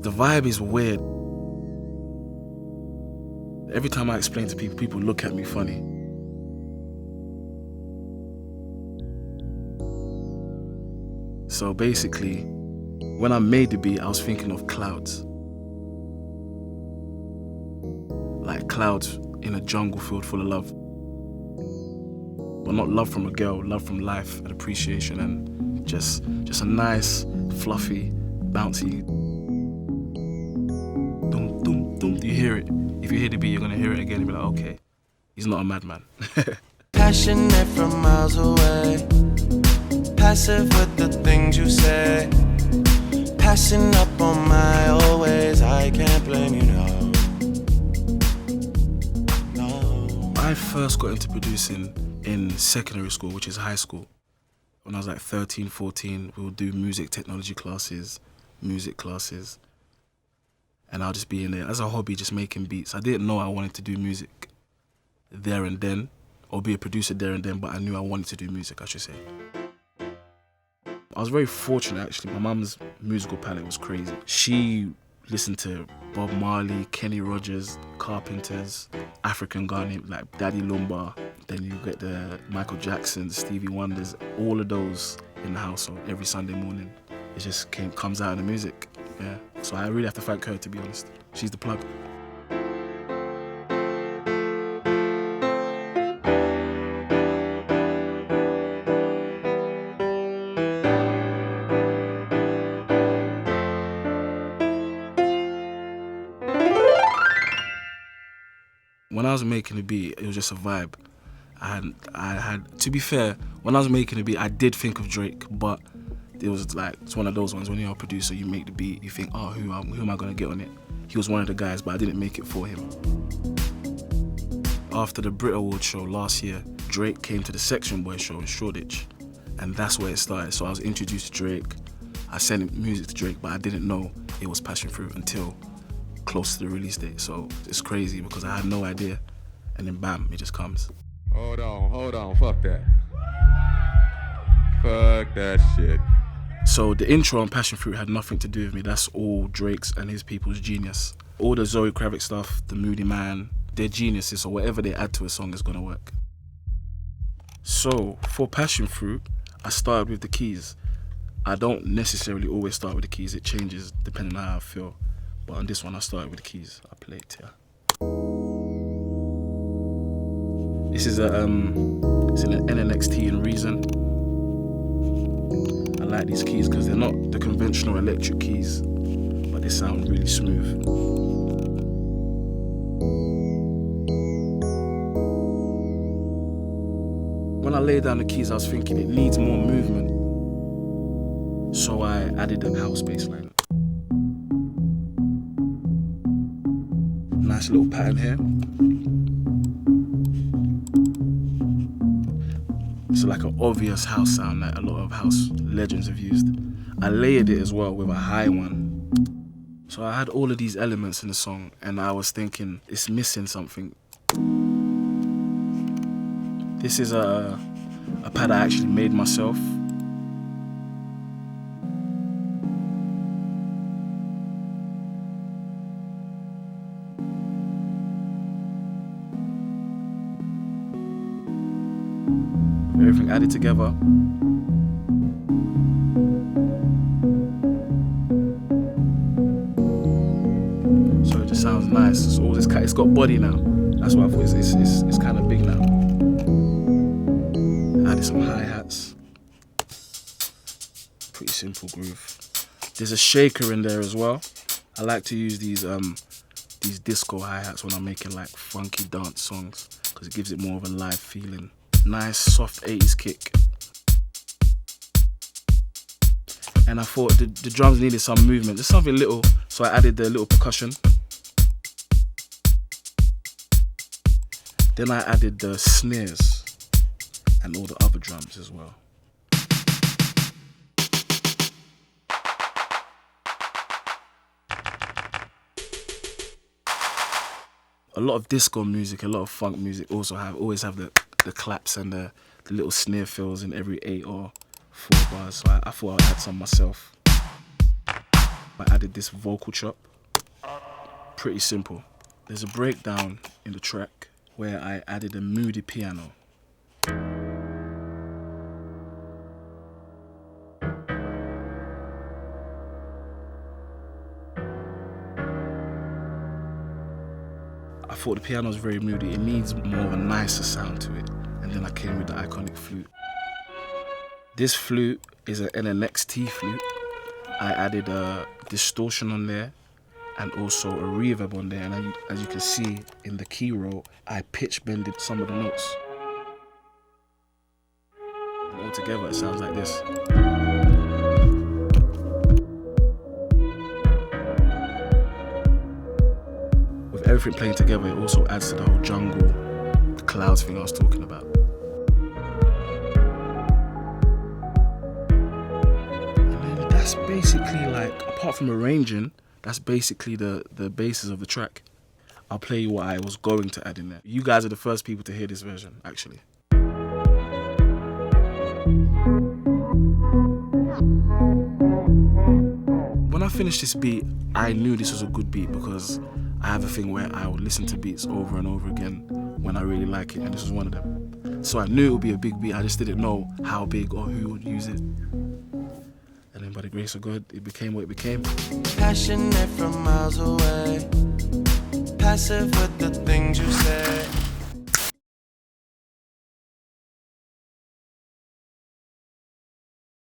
The vibe is weird. Every time I explain to people, people look at me funny. So basically, when I made the beat, I was thinking of clouds. Like clouds in a jungle filled full of love. But not love from a girl, love from life and appreciation and just a nice, fluffy, bouncy. Dum, dum, dum. You hear it. If you hear the beat, you're gonna hear it again and be like, okay, he's not a madman. Passionate from miles away, passive with the things you say, passing up on my always, I can't blame you, no. I first got into producing in secondary school, which is high school. When I was like 13, 14, we would do music technology classes, music classes. And I'll just be in there as a hobby, just making beats. I didn't know I wanted to do music there and then, or be a producer there and then, but I knew I wanted to do music, I should say. I was very fortunate, actually. My mum's musical palette was crazy. She listened to Bob Marley, Kenny Rogers, Carpenters, African Ghana, like Daddy Lumba. Then you get the Michael Jacksons, Stevie Wonders, all of those in the household every Sunday morning. It just comes out in the music, yeah. So I really have to thank her, to be honest. She's the plug. When I was making the beat, it was just a vibe. I had, to be fair, when I was making the beat, I did think of Drake, but it was like, it's one of those ones when you're a producer, you make the beat, you think, oh, who am I gonna get on it? He was one of the guys, but I didn't make it for him. After the Brit Awards show last year, Drake came to the Section Boy show in Shoreditch, and that's where it started. So I was introduced to Drake, I sent music to Drake, but I didn't know it was Passionfruit until close to the release date. So it's crazy because I had no idea, and then bam, it just comes. Hold on, fuck that. Fuck that shit. So the intro on Passionfruit had nothing to do with me. That's all Drake's and his people's genius. All the Zoe Kravitz stuff, the Moody Man, they're geniuses, so whatever they add to a song is gonna work. So for Passionfruit, I started with the keys. I don't necessarily always start with the keys. It changes depending on how I feel. But on this one, I started with the keys. I played here. This is it's an NNXT in Reason. I like these keys because they're not the conventional electric keys, but they sound really smooth. When I laid down the keys, I was thinking it needs more movement. So I added a house bass line. Nice little pattern here. It's like an obvious house sound that a lot of house legends have used. I layered it as well with a high one. So I had all of these elements in the song and I was thinking, it's missing something. This is a pad I actually made myself. Everything added together. So it just sounds nice. So all this it's got body now. That's why I thought it's kind of big now. Added some hi-hats. Pretty simple groove. There's a shaker in there as well. I like to use these disco hi-hats when I'm making like funky dance songs because it gives it more of a live feeling. Nice soft 80s kick. And I thought the drums needed some movement, just something little, so I added the little percussion. Then I added the snares and all the other drums as well. A lot of disco music, a lot of funk music always have the claps and the little snare fills in every 8 or 4 bars. So I thought I'd add some myself. I I added this vocal chop. Pretty simple. There's a breakdown in the track where I added a moody piano. I thought the piano was very moody. It needs more of a nicer sound to it. And then I came with the iconic flute. This flute is an NNXT flute. I added a distortion on there and also a reverb on there. And as you can see in the key roll, I pitch bended some of the notes. And altogether, it sounds like this. With everything playing together, it also adds to the whole jungle, the clouds thing I was talking about. And then that's basically like, apart from arranging, that's basically the basis of the track. I'll play you what I was going to add in there. You guys are the first people to hear this version, actually. When I finished this beat, I knew this was a good beat because I have a thing where I would listen to beats over and over again when I really like it, and this was one of them. So I knew it would be a big beat, I just didn't know how big or who would use it. And then by the grace of God, it became what it became. Passionate from miles away, passive with the things you say.